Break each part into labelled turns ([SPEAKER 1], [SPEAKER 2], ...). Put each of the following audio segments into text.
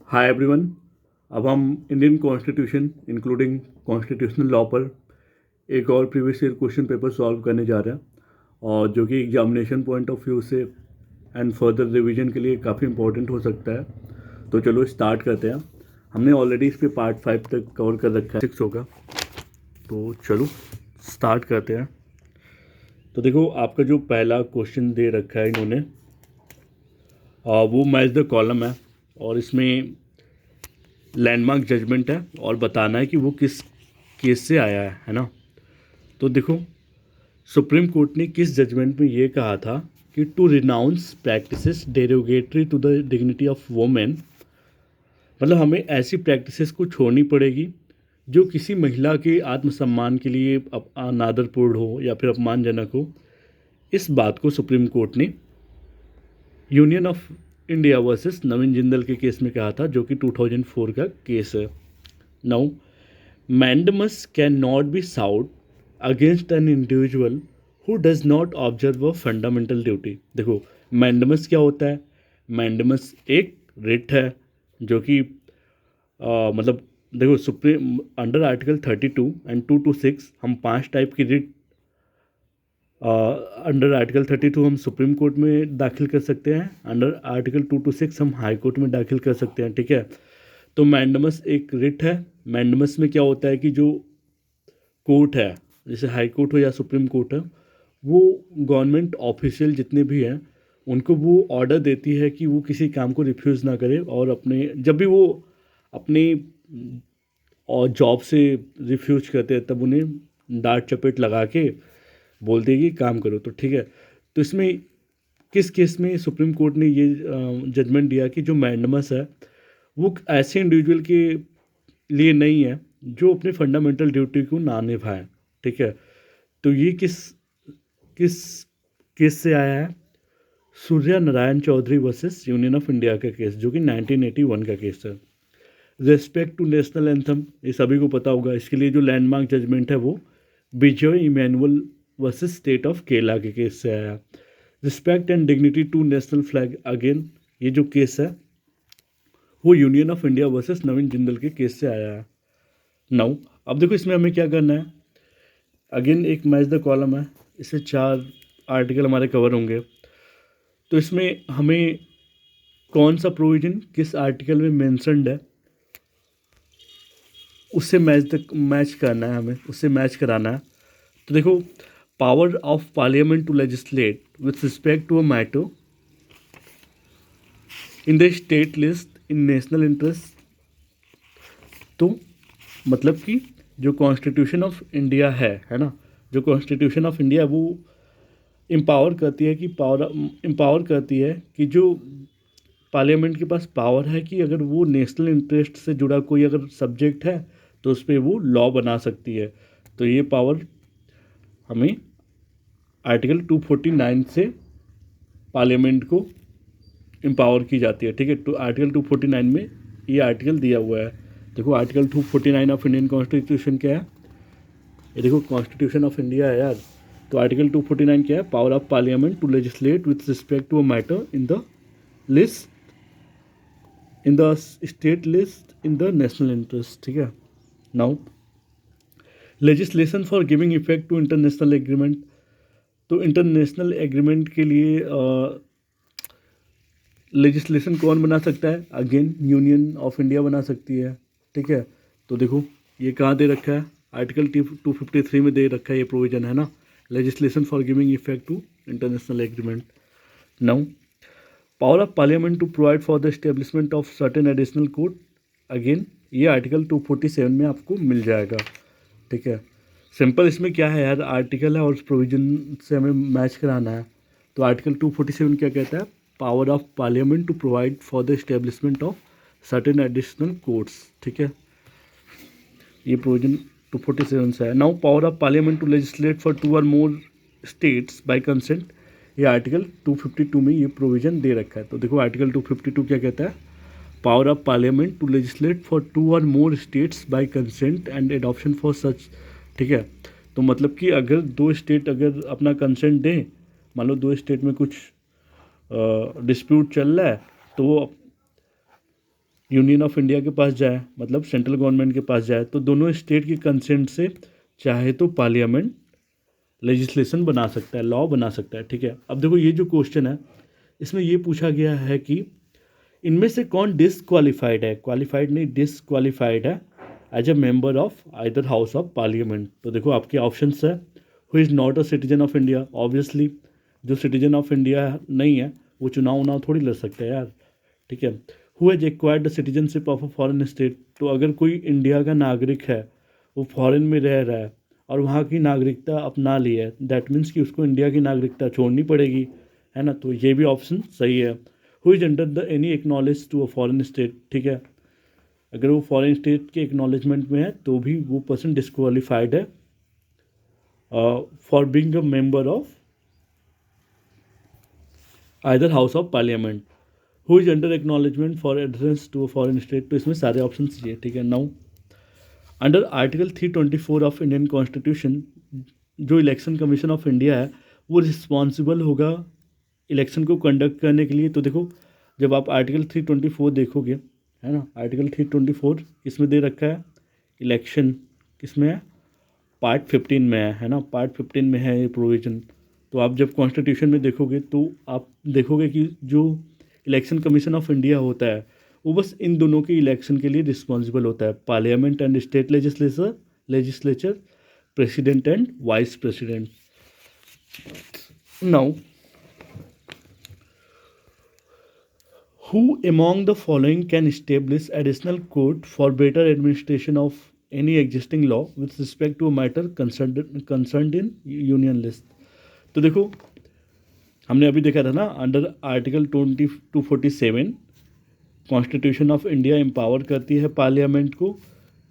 [SPEAKER 1] Hi everyone. अब हम Indian constitution including constitutional law पर एक और previous year question paper solve करने जा रहे हैं और जो कि एग्जामिनेशन पॉइंट ऑफ व्यू से एंड फर्दर रिवीजन के लिए काफ़ी इंपॉर्टेंट हो सकता है। तो चलो स्टार्ट करते हैं। हमने ऑलरेडी इस पे पार्ट 5 तक कवर कर रखा है, 6 होगा। तो चलो स्टार्ट करते हैं। तो देखो, आपका जो पहला क्वेश्चन दे रखा है इन्होंने, वो मैच द कॉलम है और इसमें लैंडमार्क जजमेंट है और बताना है कि वो किस केस से आया है ना। तो देखो, सुप्रीम कोर्ट ने किस जजमेंट में ये कहा था कि to renounce practices derogatory to the dignity of women, मतलब हमें ऐसी प्रैक्टिसेस को छोड़नी पड़ेगी जो किसी महिला के आत्मसम्मान के लिए अनादरपूर्ण हो या फिर अपमानजनक हो। इस बात को सुप्रीम कोर्ट ने union of India versus Naveen Jindal के केस में कहा था, जो कि 2004 का केस है। Now, mandamus cannot be sought against an individual who does not observe a fundamental duty। देखो, mandamus क्या होता है? mandamus एक रिट है जो कि मतलब देखो, सुप्रीम अंडर आर्टिकल 32 एंड 226 हम 5 टाइप की रिट अंडर आर्टिकल 32 हम सुप्रीम कोर्ट में दाखिल कर सकते हैं, अंडर आर्टिकल 226 हम हाई कोर्ट में दाखिल कर सकते हैं। ठीक है। तो मैंडमस एक रिट है। मैंडमस में क्या होता है कि जो कोर्ट है, जैसे हाई कोर्ट हो या सुप्रीम कोर्ट है, वो गवर्नमेंट ऑफिशियल जितने भी हैं उनको वो ऑर्डर देती है कि वो किसी काम को रिफ्यूज़ ना करे, और अपने जब भी वो अपनी और जॉब से रिफ्यूज करते हैं तब उन्हें डांट चपेट लगा के बोलते हैं कि काम करो। तो ठीक है। तो इसमें किस केस में सुप्रीम कोर्ट ने ये जजमेंट दिया कि जो मैंडमस है वो ऐसे इंडिविजुअल के लिए नहीं है जो अपने फंडामेंटल ड्यूटी को ना निभाए। ठीक है। तो ये किस किस केस से आया है? Surya Narayan Chaudhary versus union of India का केस, जो कि 1981 का केस है। रेस्पेक्ट टू नेशनल एंथम, ये सभी को पता होगा। इसके लिए जो लैंडमार्क जजमेंट है वो Vijay Emmanuel versus state of Kerala के केस से आया। Respect and dignity to national flag, again ये जो केस है वो union of India versus Naveen Jindal के केस से आया है। नाउ, अब देखो इसमें हमें क्या करना है। अगेन एक मैच द कॉलम है, इससे 4 आर्टिकल हमारे कवर होंगे। तो इसमें हमें कौन सा प्रोविजन किस आर्टिकल में मेंशनड है उससे मैच करना है, हमें उससे मैच कराना है। तो देखो, power of parliament to legislate with respect to a matter in the state list in national interest. तो मतलब कि जो कॉन्स्टिट्यूशन ऑफ इंडिया है ना, जो कॉन्स्टिट्यूशन ऑफ इंडिया वो इम्पावर करती है कि जो पार्लियामेंट के पास पावर है कि अगर वो नेशनल इंटरेस्ट से जुड़ा कोई अगर सब्जेक्ट है तो उस पर वो लॉ बना सकती है। तो ये पावर हमें आर्टिकल 249 से पार्लियामेंट को एम्पावर की जाती है। ठीक है। तो आर्टिकल 249 में ये आर्टिकल दिया हुआ है। देखो, आर्टिकल 249 ऑफ इंडियन कॉन्स्टिट्यूशन क्या है? ये देखो, कॉन्स्टिट्यूशन ऑफ इंडिया है यार। तो आर्टिकल 249 क्या है? Power of parliament to legislate with respect to a matter in the list in the state list in the national interest. ठीक है। Now, legislation for giving effect to international agreement. तो international agreement के लिए legislation कौन बना सकता है? Again union of India बना सकती है। ठीक है। तो देखो, ये कहाँ दे रखा है? आर्टिकल 253 में दे रखा है, ये प्रोविजन है ना, legislation for giving effect to international agreement. Now, power of parliament to provide for the establishment of certain additional code, again ये आर्टिकल 247 में आपको मिल जाएगा। ठीक है। सिंपल इसमें क्या है यार, आर्टिकल है और उस प्रोविजन से हमें मैच कराना है। तो आर्टिकल 247 क्या कहता है? Power of parliament to provide for the establishment of certain additional codes. ठीक है। ये प्रोविजन 247 से है। Now, power of parliament to legislate for 2 or more states by consent, ये आर्टिकल 252 में ये प्रोविजन दे रखा है। तो देखो, आर्टिकल 252 क्या कहता है? Power of parliament to legislate for 2 or more states by consent and adoption for such. ठीक है। तो मतलब कि अगर 2 स्टेट अगर अपना कंसेंट दें, मान लो 2 स्टेट में कुछ डिस्प्यूट चल रहा है, तो वो यूनियन ऑफ इंडिया के पास जाए, मतलब सेंट्रल गवर्नमेंट के पास जाए, तो दोनों स्टेट की कंसेंट से चाहे तो पार्लियामेंट लेजिस्लेशन बना सकता है, लॉ बना सकता है, ठीक है। अब देखो ये जो क्वेश्चन है इसमें ये पूछा गया है कि इनमें से कौन डिसक्वालिफाइड है, क्वालिफाइड नहीं डिसक्वालिफाइड है as a member of either house of parliament. तो देखो आपके ऑप्शंस है, who is not a citizen of India, obviously जो सिटीजन ऑफ इंडिया नहीं है वो चुनाव उनाव थोड़ी लड़ सकते हैं यार, ठीक है। Who has acquired the citizenship of a foreign state, तो अगर कोई इंडिया का नागरिक है, वो फॉरेन में रह रहा है और वहाँ की नागरिकता अपना ली है, दैट मीन्स कि उसको इंडिया की नागरिकता छोड़नी पड़ेगी, है ना। तो ये भी ऑप्शन सही है। Who is under the any acknowledge to a foreign state, ठीक है, अगर वो फॉरेन स्टेट के एक्नॉलेजमेंट में है तो भी वो पर्सन डिस्क्वालीफाइड है for being a member of either house of parliament. Who is under acknowledgement for address to a foreign state, तो इसमें सारे ऑप्शन चाहिए, ठीक है। नाउ अंडर आर्टिकल 324 ऑफ इंडियन कॉन्स्टिट्यूशन, जो इलेक्शन कमीशन ऑफ इंडिया है वो रिस्पॉन्सिबल होगा इलेक्शन को कंडक्ट करने के लिए। तो देखो जब आप आर्टिकल 324 देखोगे, है ना, आर्टिकल 324 किसमें दे रखा है, इलेक्शन किसमें है, पार्ट 15 में है ना, पार्ट 15 में है ये प्रोविजन। तो आप जब कॉन्स्टिट्यूशन में देखोगे तो आप देखोगे कि जो इलेक्शन कमीशन ऑफ इंडिया होता है वो बस इन दोनों के इलेक्शन के लिए रिस्पॉन्सिबल होता है, parliament and state legislature, president and vice president. Now who among the following can establish additional court for better administration of any existing law with respect to a matter concerned in union list। तो देखो हमने अभी देखा था ना, under article 2247 constitution of India empower करती है parliament को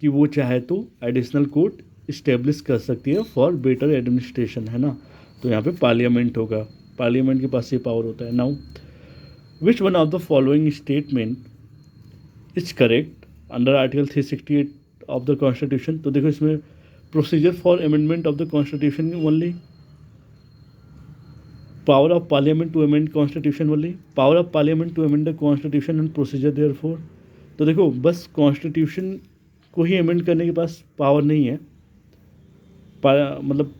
[SPEAKER 1] कि वो चाहे तो एडिशनल कोर्ट इस्टेब्लिश कर सकती है फॉर बेटर एडमिनिस्ट्रेशन, है ना। तो यहाँ पे पार्लियामेंट होगा, पार्लियामेंट के पास ये पावर होता है। Now which one of the following statement is correct under article 368 of the constitution. तो देखो इसमें procedure for amendment of the constitution only, power of parliament to amend constitution only, power of parliament to amend the constitution and procedure therefor. तो देखो बस constitution को ही amend करने के पास power नहीं है, मतलब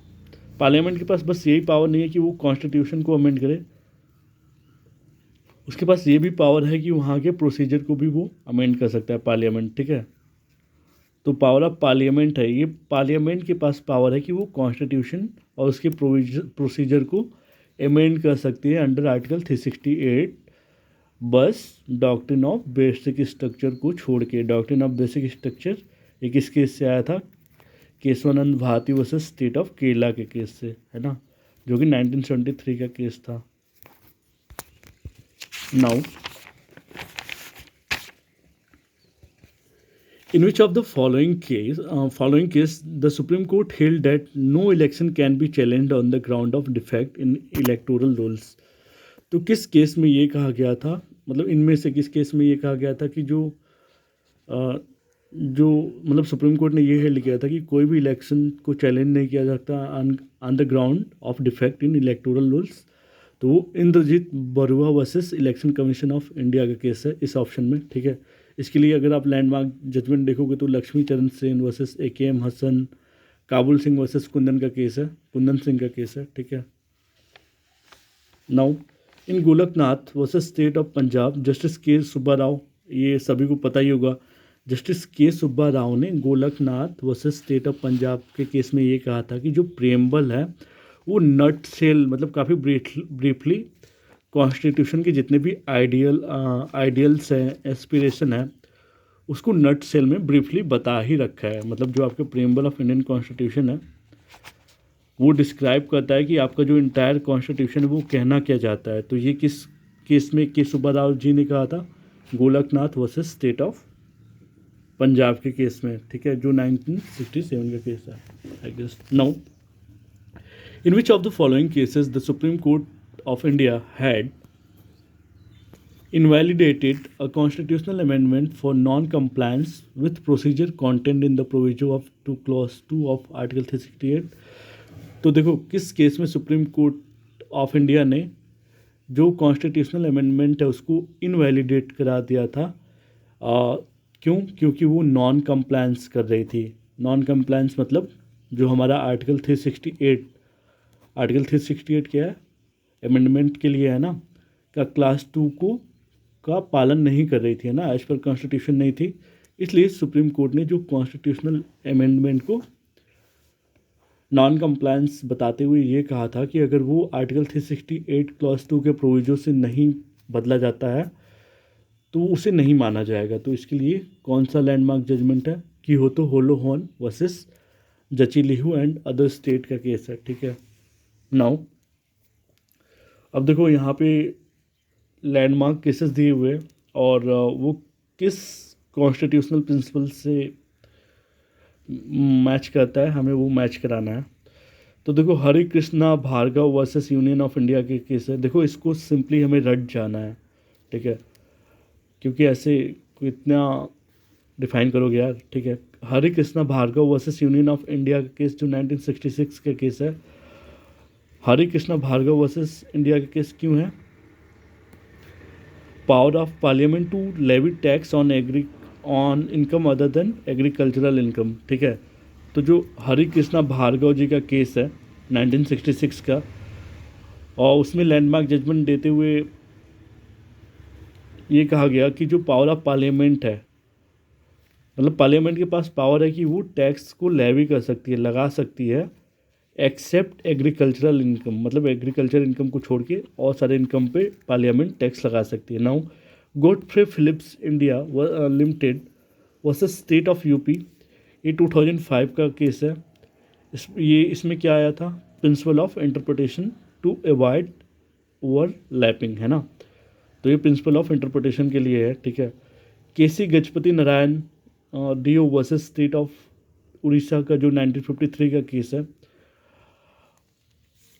[SPEAKER 1] पार्लियामेंट के पास बस यही पावर नहीं है कि वो कॉन्स्टिट्यूशन को अमेंड करे, उसके पास ये भी पावर है कि वहाँ के प्रोसीजर को भी वो अमेंड कर सकता है पार्लियामेंट, ठीक है। तो पावर ऑफ पार्लियामेंट है, ये पार्लियामेंट के पास पावर है कि वो कॉन्स्टिट्यूशन और उसके प्रोसीजर को अमेंड कर सकती है अंडर आर्टिकल 368, बस डॉक्ट्रिन ऑफ बेसिक स्ट्रक्चर को छोड़ के। डॉक्ट्रिन ऑफ बेसिक स्ट्रक्चर ये किस केस से आया था, Kesavananda Bharati versus state of Kerala के केस से, है ना, जो कि 1973 का केस था। Now in which of the following case the Supreme Court held that no election can be challenged on the ground of defect in electoral rolls। तो किस केस में ये कहा गया था, मतलब इनमें से किस केस में ये कहा गया था कि जो मतलब सुप्रीम कोर्ट ने ये हेल्ड किया था कि कोई भी इलेक्शन को चैलेंज नहीं किया जाता on the ground of defect in electoral rules. तो वो Indrajit Barua versus election commission of India का केस है इस ऑप्शन में, ठीक है। इसके लिए अगर आप लैंडमार्क जजमेंट देखोगे तो Laxmi Charan Sen versus AKM Hasan, Kabul Singh versus Kundan Singh का केस है, ठीक है। Now in Golaknath versus state of Punjab, justice K Subba Rao, ये सभी को पता ही होगा, जस्टिस के सुब्बा राव ने Golaknath versus state of Punjab के केस में ये कहा था कि जो प्रेम्बल है वो नट सेल, मतलब काफ़ी ब्रीफली कॉन्स्टिट्यूशन के जितने भी आइडियल्स हैं, एस्पिरेशन है, उसको नट सेल में ब्रीफली बता ही रखा है। मतलब जो आपके प्रेम्बल ऑफ इंडियन कॉन्स्टिट्यूशन है वो डिस्क्राइब करता है कि आपका जो इंटायर कॉन्स्टिट्यूशन है वो कहना क्या चाहता है। तो ये किस केस में के सुब्बा राव जी ने कहा था, Golaknath versus state of Punjab के केस में, ठीक है, जो 1967 का केस है, I guess. Now in which of the following cases the Supreme Court of India had invalidated a constitutional amendment for non-compliance with procedure contained in the proviso of clause 2 of Article 368। तो देखो किस case में supreme court of India ने जो constitutional amendment है उसको invalidate करा दिया था क्यों? क्योंकि वो नॉन कंप्लायंस कर रही थी। नॉन कंप्लायंस मतलब जो हमारा आर्टिकल 368, आर्टिकल 368 क्या है, अमेंडमेंट के लिए है ना, का क्लास 2 को का पालन नहीं कर रही थी, है ना, एज पर कॉन्स्टिट्यूशन नहीं थी। इसलिए सुप्रीम कोर्ट ने जो कॉन्स्टिट्यूशनल अमेंडमेंट को नॉन कंप्लायंस बताते हुए ये कहा था कि अगर वो आर्टिकल 368 क्लॉज 2 के प्रोविजन से नहीं बदला जाता है तो उसे नहीं माना जाएगा। तो इसके लिए कौन सा लैंडमार्क जजमेंट है? कि हो तो होलो हॉर्न वर्सेस जचीलिहू एंड अदर स्टेट का केस है, ठीक है। नाउ अब देखो यहाँ पे लैंडमार्क केसेस दिए हुए और वो किस कॉन्स्टिट्यूशनल प्रिंसिपल से मैच करता है, हमें वो मैच कराना है। तो देखो Hare Krishna Bhargava versus union of India के केस है। देखो इसको सिंपली हमें रट जाना है, ठीक है, क्योंकि ऐसे कोई इतना डिफाइन करोगे यार, ठीक है। Hare Krishna Bhargava versus union of India का केस जो 1966 का केस है, हरे कृष्णा भार्गव वर्सेस इंडिया का केस क्यों है? Power of parliament to levy tax on income other than agricultural income, ठीक है। तो जो हरि कृष्णा भार्गव जी का केस है 1966 का, और उसमें लैंडमार्क जजमेंट देते हुए ये कहा गया कि जो पावर ऑफ पार्लियामेंट है, मतलब पार्लियामेंट के पास पावर है कि वो टैक्स को लेवी कर सकती है, लगा सकती है, एक्सेप्ट एग्रीकल्चरल इनकम, मतलब एग्रीकल्चर इनकम को छोड़ के और सारे इनकम पे पार्लियामेंट टैक्स लगा सकती है। Now Godfrey Phillips India limited versus state of UP, ये 2005 का केस है। इसमें क्या आया था? Principle of interpretation to avoid overlapping, है ना। तो ये प्रिंसिपल ऑफ इंटरप्रिटेशन के लिए है, ठीक है। K C Gajapati Narayan Deo versus state of Orissa का जो 1953 का केस है,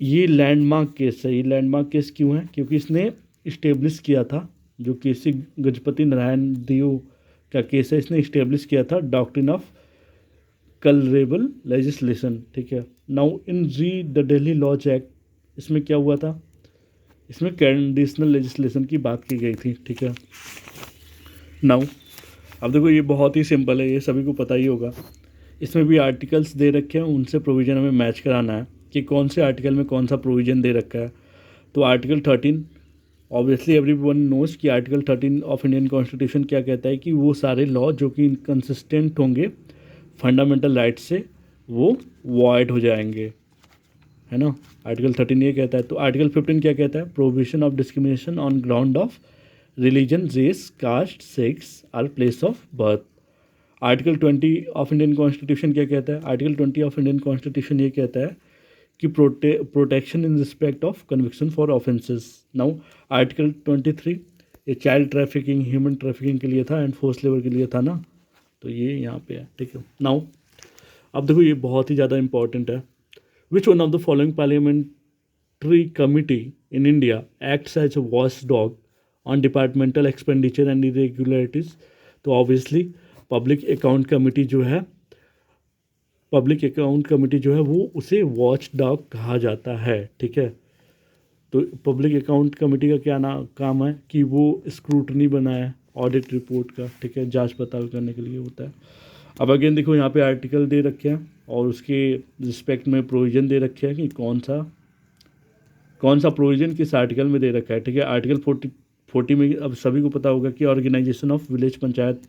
[SPEAKER 1] ये लैंडमार्क केस है। ये लैंडमार्क केस क्यों है? क्योंकि इसने इस्टेब्लिश किया था, जो केसी गजपति नारायण डीओ का केस है, इसने इस्टेब्लिश किया था डॉक्ट्रिन ऑफ कलरेबल लेजिस्लेशन, ठीक है। नाउ इन री द दिल्ली लॉज एक्ट, इसमें क्या हुआ था? इसमें कंडीशनल लेजिस्लेशन की बात की गई थी, ठीक है। नाउ अब देखो ये बहुत ही सिंपल है, ये सभी को पता ही होगा। इसमें भी आर्टिकल्स दे रखे हैं, उनसे प्रोविज़न हमें मैच कराना है कि कौन से आर्टिकल में कौन सा प्रोविज़न दे रखा है। तो आर्टिकल 13, ऑब्वियसली एवरीवन नोज कि आर्टिकल 13 ऑफ इंडियन कॉन्स्टिट्यूशन क्या कहता है कि वो सारे लॉ जो कि इनकन्सिस्टेंट होंगे फंडामेंटल राइट से वो वॉइड हो जाएंगे, है ना। आर्टिकल 13 ये कहता है। तो आर्टिकल 15 क्या कहता है? Prohibition of discrimination on ground of religion, race, caste, sex और place of birth. Article 20 of Indian constitution क्या कहता है? आर्टिकल 20 ऑफ इंडियन कॉन्स्टिट्यूशन ये कहता है कि protection in respect of conviction for offences. Now article 23 ये चाइल्ड ट्रैफिकिंग, ह्यूमन ट्रैफिकिंग के लिए था एंड फोर्स लेबर के लिए था ना, तो ये यहाँ पे है, ठीक है। नाउ अब देखो ये बहुत ही ज़्यादा इंपॉर्टेंट है। Which one of the following parliamentary committee in India acts as a watch dog on departmental expenditure and irregularities? तो ऑब्वियसली पब्लिक अकाउंट कमेटी जो है, पब्लिक अकाउंट कमेटी जो है वो उसे वॉच डॉग कहा जाता है, ठीक है। तो पब्लिक अकाउंट कमेटी का क्या काम है कि वो स्क्रूटनी बनाए ऑडिट रिपोर्ट का, ठीक है, जांच पड़ताल करने के लिए होता है। अब अगेन देखो यहाँ पे आर्टिकल दे रखे हैं और उसके रिस्पेक्ट में प्रोविज़न दे रखे हैं कि कौन सा प्रोविज़न किस आर्टिकल में दे रखा है, ठीक है। आर्टिकल 40 में अब सभी को पता होगा कि ऑर्गेनाइजेशन ऑफ विलेज पंचायत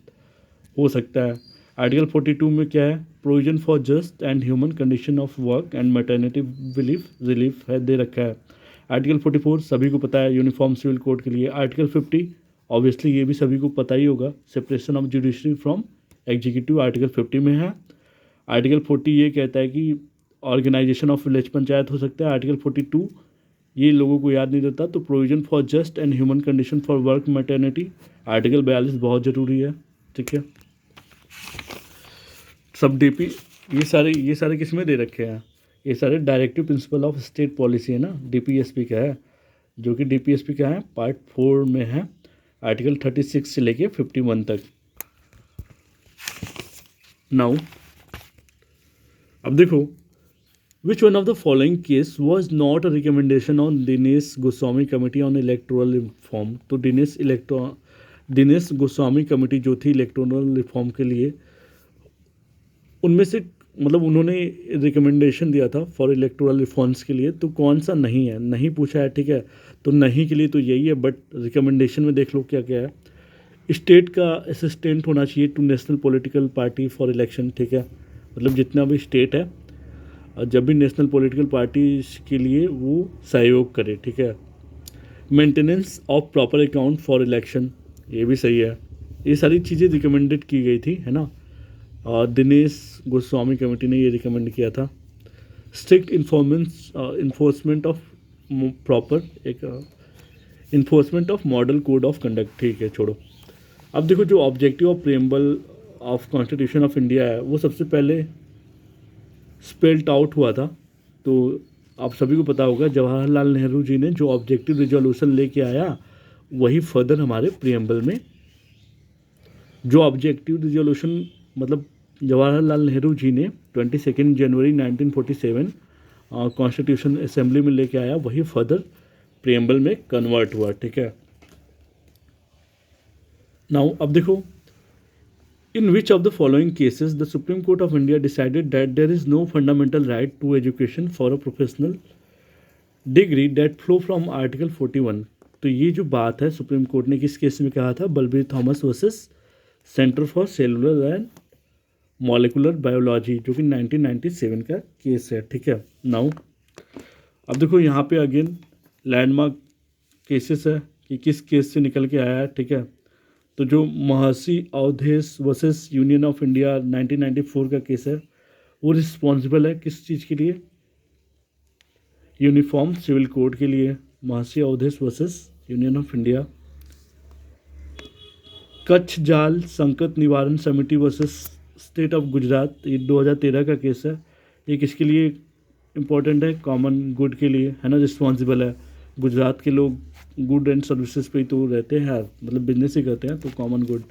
[SPEAKER 1] हो सकता है। आर्टिकल 42 में क्या है? Provision for just and human condition of work and maternity relief है, दे रखा है। आर्टिकल 44 सभी को पता है, यूनिफॉर्म सिविल कोड के लिए। आर्टिकल 50 ऑब्वियसली ये भी सभी को पता ही होगा, separation of judiciary from executive, article 50 में है। आर्टिकल 40 ये कहता है कि ऑर्गेनाइजेशन ऑफ विलेज पंचायत हो सकता है। आर्टिकल 42 ये लोगों को याद नहीं रहता, तो provision for just and human condition for work maternity. Article 42 बहुत ज़रूरी है, ठीक है। सब डीपी ये सारे किस में दे रखे हैं? ये सारे directive principle of state policy है ना, डीपीएसपी का है, जो कि डीपीएसपी का है पार्ट 4 में है, आर्टिकल 36 से लेके 51 तक। नाउ अब देखो, विच one of the following case was not a recommendation on Dinesh Goswami committee on electoral reform? तो दिनेश गोस्वामी कमेटी जो थी इलेक्टोरल रिफॉर्म के लिए, उनमें से मतलब उन्होंने रिकमेंडेशन दिया था फॉर इलेक्टोरल रिफॉर्म्स के लिए, तो कौन सा नहीं है, नहीं पूछा है, ठीक है। तो नहीं के लिए तो यही है, बट रिकमेंडेशन में देख लो क्या क्या है। स्टेट का असिस्टेंट होना चाहिए to national political party for election, ठीक है। मतलब जितना भी स्टेट है, और जब भी नेशनल पॉलिटिकल पार्टी के लिए वो सहयोग करे, ठीक है। Maintenance of proper account for election, ये भी सही है। ये सारी चीज़ें रिकमेंडेड की गई थी, है ना। और दिनेश गोस्वामी कमेटी ने ये रिकमेंड किया था। स्ट्रिक्ट इन्फोर्समेंट ऑफ प्रॉपर एक enforcement of model code of conduct, ठीक है, छोड़ो। अब देखो जो objective of preamble of constitution of India है वो सबसे पहले स्पेल्ट आउट हुआ था। तो आप सभी को पता होगा जवाहरलाल नेहरू जी ने जो ऑब्जेक्टिव रिजोल्यूशन लेके आया वही फर्दर हमारे प्रियम्बल में जो ऑब्जेक्टिव रिजोल्यूशन मतलब जवाहरलाल नेहरू जी ने 22 जनवरी 1947 कॉन्स्टिट्यूशन असेंबली में लेके आया वही फर्दर प्रियम्बल में कन्वर्ट हुआ, ठीक है। नाउ अब देखो, in which of the following cases the Supreme Court of India decided that there is no fundamental right to education for a professional degree that flow from Article 41। तो ये जो बात है सुप्रीम कोर्ट ने किस case में कहा था, Balbir Thomas versus centre for cellular and molecular biology, जो कि 1997 का केस है, ठीक है। नाउ अब देखो यहाँ पे अगेन लैंडमार्क केसेस है कि किस केस से निकल के आया है, ठीक है। तो जो Maharshi Avdhesh versus union of India 1994 का केस है वो रिस्पॉन्सिबल है किस चीज़ के लिए, यूनिफॉर्म सिविल कोड के लिए। Maharshi Avdhesh versus union of India. Kutch Jal Sankat निवारण समिति वर्सेस स्टेट ऑफ गुजरात, ये 2013 का केस है। ये किसके लिए इम्पोर्टेंट है, कॉमन गुड के लिए, है ना, रिस्पॉन्सिबल है। गुजरात के लोग गुड एंड सर्विसेज पे ही तो रहते हैं यार, मतलब बिजनेस ही करते हैं, तो common good.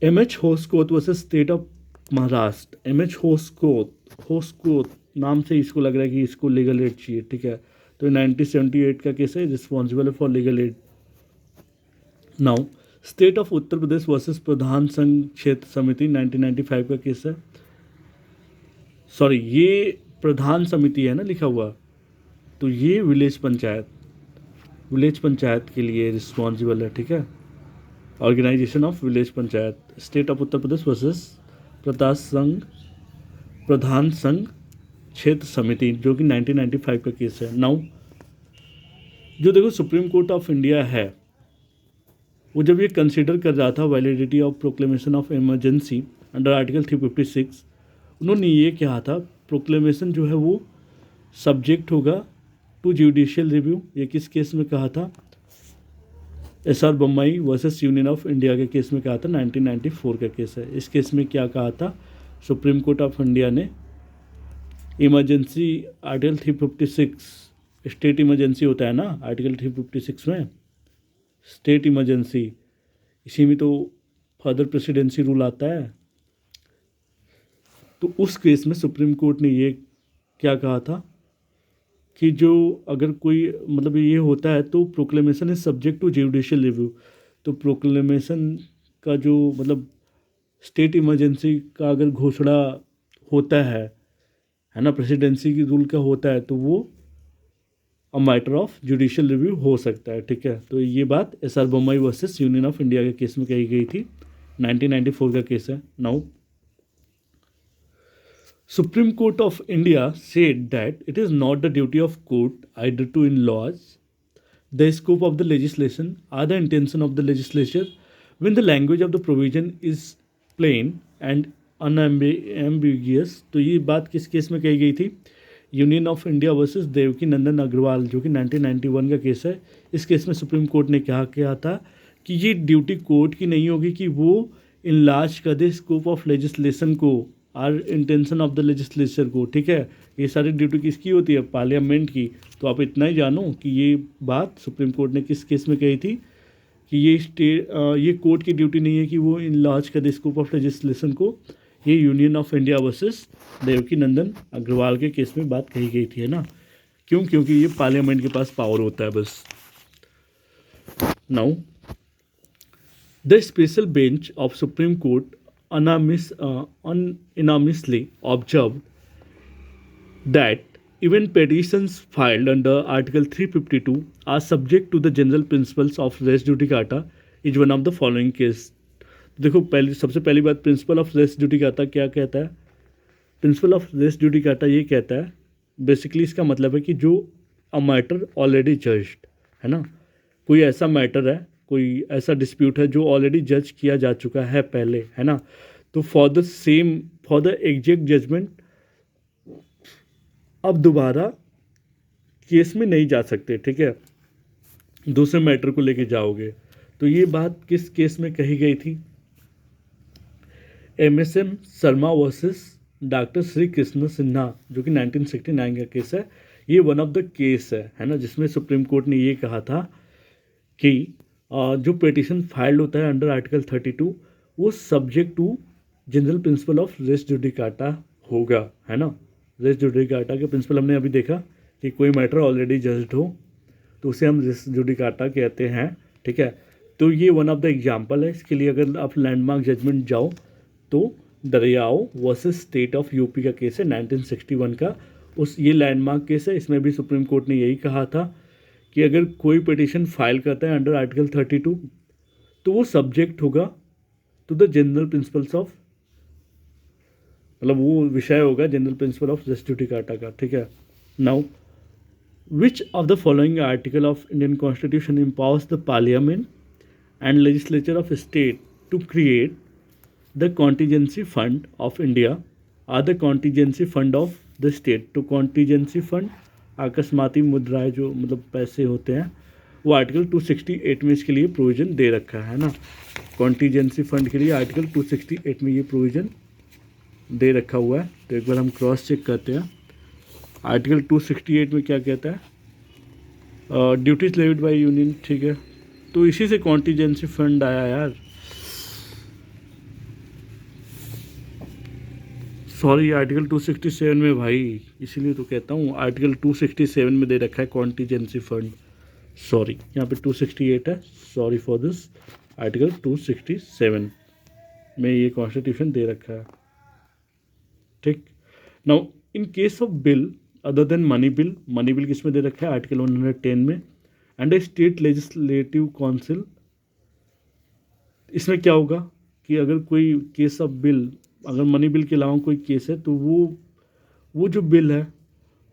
[SPEAKER 1] M H. Hoskot versus state of Maharashtra. M H. Hoskot नाम से इसको लग रहा है कि इसको लीगल एड चाहिए, ठीक है। तो 1978 का केस है, रिस्पॉन्सिबल है for legal aid. Now state of Uttar Pradesh versus Pradhan Sangh Kshetra समिति 1995 का केस है। सॉरी, ये प्रधान समिति है ना लिखा हुआ, तो ये विलेज पंचायत के लिए रिस्पॉन्सिबल है, ठीक है। Organisation of village panchayat. State of Uttar Pradesh versus Pradhan Sangh Kshetra समिति, जो कि 1995 का केस है। नाउ जो देखो सुप्रीम कोर्ट ऑफ इंडिया है वो जब ये कंसिडर कर रहा था validity of proclamation of emergency under article 356, उन्होंने ये कहा था प्रोक्लेमेशन जो है वो सब्जेक्ट होगा टू जुडिशियल रिव्यू। ये किस केस में कहा था, SR. Bommai versus union of India के केस में कहा था, 1994 का केस है। इस केस में क्या कहा था, सुप्रीम कोर्ट ऑफ इंडिया ने इमरजेंसी आर्टिकल 356, स्टेट इमरजेंसी होता है ना आर्टिकल 356 में, स्टेट इमरजेंसी, इसी में तो फर्दर प्रेसिडेंसी रूल आता है। तो उस केस में सुप्रीम कोर्ट ने ये क्या कहा था कि जो अगर कोई मतलब ये होता है तो proclamation is subject to judicial review. तो प्रोक्लेमेशन का जो मतलब स्टेट इमरजेंसी का अगर घोषणा होता है ना, प्रेसिडेंसी की रूल का होता है, तो वो a matter of judicial review हो सकता है, ठीक है। तो ये बात SR. Bommai versus union of India के केस में कही गई थी, 1994 का केस है। Now Supreme Court of India said that it is not the duty of court either to enlarge the scope of the legislation or the intention of the legislature when the language of the provision is plain and unambiguous। तो ये बात किस case में कही गई थी, union of India versus Devaki Nandan Agarwal, जो कि 1991 का केस है। इस केस में सुप्रीम कोर्ट ने क्या था कि ये ड्यूटी कोर्ट की नहीं होगी कि वो इनलार्ज कर दे स्कोप ऑफ लेजिस्लेशन को और इंटेंशन ऑफ द लेजिस्लेचर को, ठीक है। ये सारी ड्यूटी किसकी होती है, पार्लियामेंट की। तो आप इतना ही जानो कि ये बात सुप्रीम कोर्ट ने किस केस में कही थी कि ये कोर्ट की ड्यूटी नहीं है कि वो इनलार्ज कर दे स्कोप ऑफ लेजिस्लेशन को। ये union of India versus Devaki Nandan Agarwal के केस में बात कही गई थी, है ना। क्योंकि ये पार्लियामेंट के पास पावर होता है बस। Now The special bench of Supreme Court unanimously observed that even petitions filed under Article 352 are subject to the general principles of res judicata is one of the following case. देखो पहली सबसे पहली बात principal of res judicata क्या कहता है. Principal of res judicata ये कहता है बेसिकली इसका मतलब है कि जो अ मैटर ऑलरेडी जज्ड है ना, कोई ऐसा मैटर है, कोई ऐसा डिस्प्यूट है जो ऑलरेडी जज किया जा चुका है पहले, है ना, तो फॉर द एग्जैक्ट जजमेंट अब दोबारा केस में नहीं जा सकते. ठीक है, दूसरे मैटर को लेके जाओगे. तो ये बात किस केस में कही गई थी? MSM Sharma versus doctor Shri Krishna Sinha, जो कि 1969 का केस है. ये वन ऑफ द केस है ना, जिसमें सुप्रीम कोर्ट ने ये कहा था कि जो पिटिशन फाइल्ड होता है अंडर आर्टिकल 32 वो subject to general principle of res judicata होगा, है ना. रेस जुडिकाटा के प्रिंसिपल हमने अभी देखा कि कोई मैटर ऑलरेडी जज्ड हो तो उसे हम रेस जुडिकाटा कहते हैं. ठीक है, तो ये वन ऑफ द एग्जाम्पल है. इसके लिए अगर आप लैंडमार्क जजमेंट जाओ तो दरियाओ वर्सेस स्टेट ऑफ यूपी का केस है 1961 का. ये लैंडमार्क केस है. इसमें भी सुप्रीम कोर्ट ने यही कहा था कि अगर कोई पिटिशन फाइल करता है अंडर आर्टिकल 32 तो वो सब्जेक्ट होगा to the general principles of, मतलब वो विषय होगा general principle of res judicata का. ठीक है. Now which of the following article of Indian constitution empowers the parliament and legislature of state to create the contingency fund of India or the contingency fund of the state. तो contingency fund आकस्माती मुद्राएं जो मतलब पैसे होते हैं वो article 268 में इसके लिए प्रोविज़न दे रखा है ना. कॉन्टीजेंसी फंड के लिए आर्टिकल 268 में ये प्रोविज़न दे रखा हुआ है. तो एक बार हम क्रॉस चेक करते हैं. आर्टिकल 268 में क्या कहता है? Duties levied by union. ठीक है, तो इसी से कॉन्टीजेंसी फंड आया यार. सॉरी, आर्टिकल 267 में भाई, इसीलिए तो कहता हूँ आर्टिकल 267 में दे रखा है कॉन्टीजेंसी फंड. सॉरी, यहाँ पे 268 है. Sorry for this. आर्टिकल 267 में ये कॉन्स्टिट्यूशन दे रखा है. ठीक. Now in case of bill other than money bill किस में दे रखा है? आर्टिकल 110 में. And A state legislative council. इसमें क्या होगा कि अगर कोई केस ऑफ बिल, अगर मनी बिल के अलावा कोई केस है तो वो जो बिल है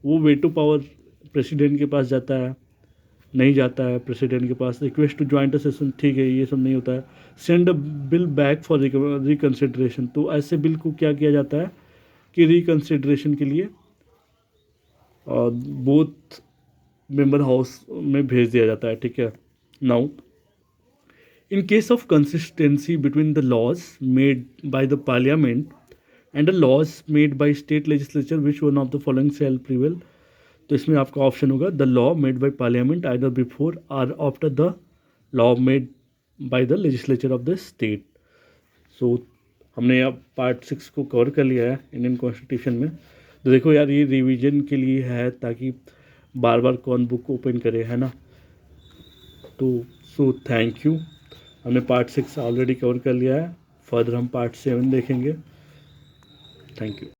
[SPEAKER 1] वो वेटो पावर प्रेसिडेंट के पास जाता है, नहीं जाता है प्रेसिडेंट के पास. रिक्वेस्ट टू ज्वाइंट सेशन, ठीक है, ये सब नहीं होता है. Send a bill back for reconsideration. तो ऐसे बिल को क्या किया जाता है कि रिकन्सिडरेशन के लिए बोथ मेंबर हाउस में भेज दिया जाता है. ठीक है. Now in case of consistency between the laws made by the parliament and the laws made by state legislature, which one of the following shall prevail? तो इसमें आपका ऑप्शन होगा the law made by parliament either before और after the law made by the legislature of the state. So हमने अब part 6 को cover कर लिया है इंडियन कॉन्स्टिट्यूशन में. तो देखो यार, ये रिवीजन के लिए है ताकि बार बार कौन बुक ओपन करे, है ना. तो सो थैंक यू. हमने पार्ट 6 ऑलरेडी कवर कर लिया है. फर्दर हम पार्ट 7 देखेंगे. Thank you.